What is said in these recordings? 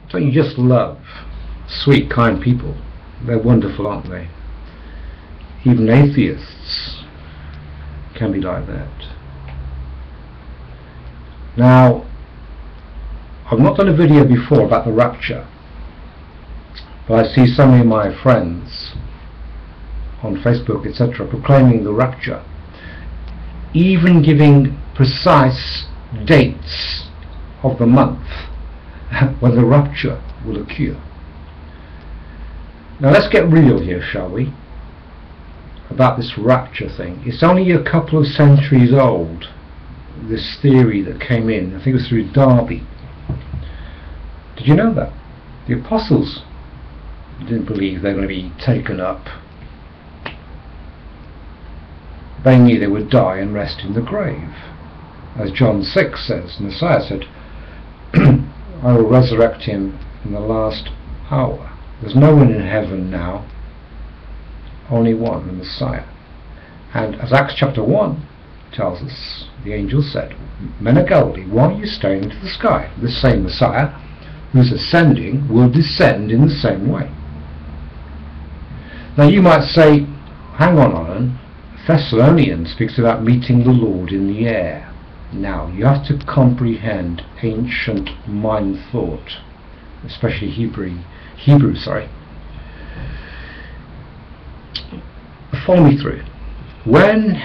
Don't you just love sweet, kind people? They're wonderful, aren't they? Even atheists can be like that. Now, I've not done a video before about the rapture, but I see so many of my friends on Facebook, etc., proclaiming the rapture, even giving precise dates of the month when the rapture will occur. Now let's get real here, shall we, about this rapture thing. It's only a couple of centuries old, this theory that came in. I think it was through Darby. Did you know that? The apostles didn't believe they were going to be taken up. They knew they would die and rest in the grave. As John 6 says, Messiah said, I will resurrect him in the last hour. There's no one in heaven now, only one, the Messiah. And as Acts chapter 1 tells us, the angel said, Men of Galilee, why are you staring into the sky? The same Messiah who's ascending will descend in the same way. Now you might say, hang on, Alan, Thessalonians speaks about meeting the Lord in the air. Now you have to comprehend ancient mind thought, especially Hebrew. Follow me through. When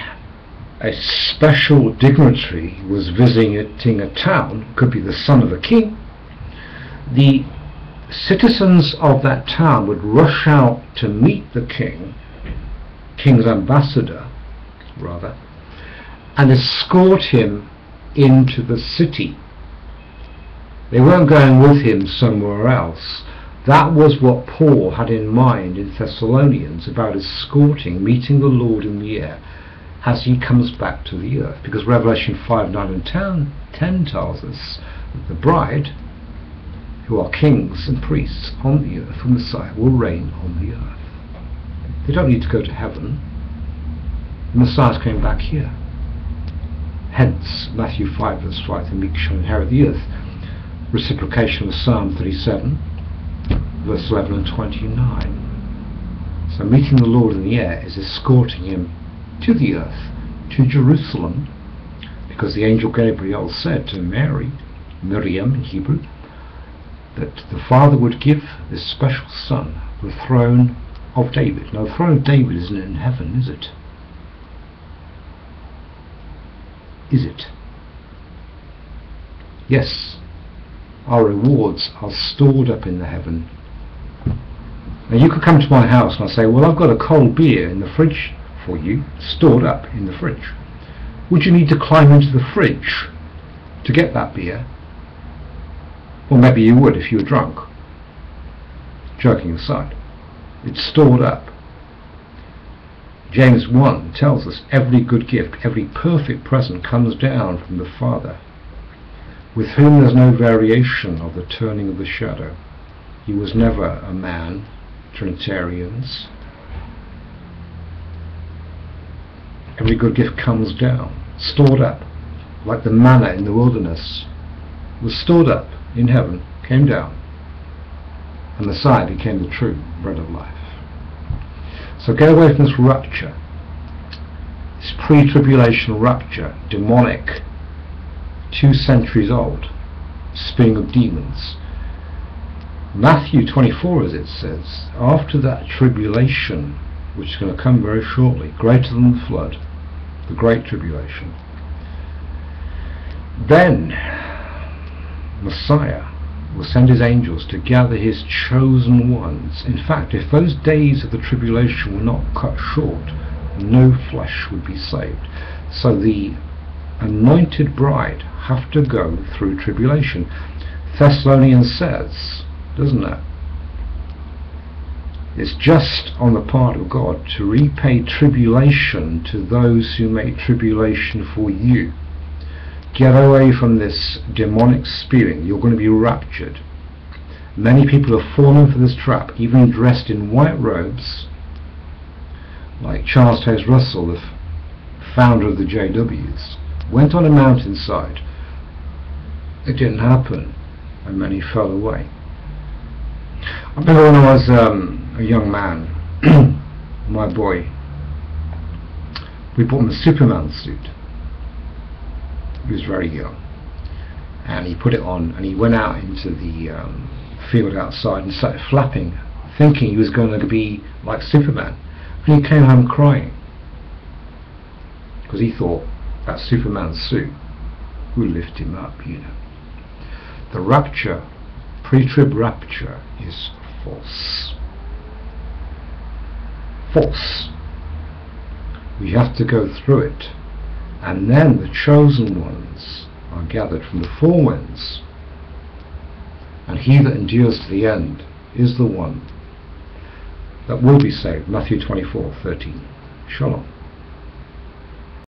a special dignitary was visiting a town, could be the son of a king, the citizens of that town would rush out to meet the king's ambassador rather, and escort him into the city. They weren't going with him somewhere else. That was what Paul had in mind in Thessalonians about escorting, meeting the Lord in the air as he comes back to the earth, because Revelation 5, 9 and 10 tells us that the bride, who are kings and priests on the earth, the Messiah, will reign on the earth. They don't need to go to heaven. The Messiah's coming back here. Hence Matthew 5 verse 5, the meek shall inherit the earth. Reciprocation of Psalm 37 verse 11 and 29. So meeting the Lord in the air is escorting him to the earth, to Jerusalem, because the angel Gabriel said to Mary, Miriam in Hebrew, that the Father would give this special Son the throne of David. Now the throne of David isn't in heaven, is it? Is it? Yes, our rewards are stored up in the heaven. Now you could come to my house and I say, well, I've got a cold beer in the fridge for you, stored up in the fridge. Would you need to climb into the fridge to get that beer? Well, maybe you would if you were drunk. Joking aside, it's stored up. James 1 tells us every good gift, every perfect present comes down from the Father, with whom there's no variation of the turning of the shadow. He was never a man, Trinitarians. Every good gift comes down, stored up, like the manna in the wilderness, was stored up in heaven, came down, and Messiah became the true bread of life. So get away from this rapture, this pre-tribulation rapture, demonic, 2 centuries old, spinning of demons. Matthew 24, as it says, after that tribulation, which is going to come very shortly, greater than the flood, the great tribulation, then Messiah will send his angels to gather his chosen ones. In fact, if those days of the tribulation were not cut short, no flesh would be saved. So the anointed bride have to go through tribulation. Thessalonians says, doesn't it? It's just on the part of God to repay tribulation to those who make tribulation for you. Get away from this demonic spewing. You're going to be raptured. Many people have fallen for this trap, even dressed in white robes, like Charles Taze Russell, the founder of the JWs, went on a mountainside. It didn't happen, and many fell away. I remember when I was a young man, my boy, we bought him a Superman suit. He was very young, and he put it on and he went out into the field outside and started flapping, thinking he was going to be like Superman, and he came home crying because he thought that Superman suit would lift him up, you know. The rapture, pre-trib rapture, is false. False. We have to go through it, and then the chosen ones are gathered from the four winds, and he that endures to the end is the one that will be saved. Matthew 24:13. Shalom.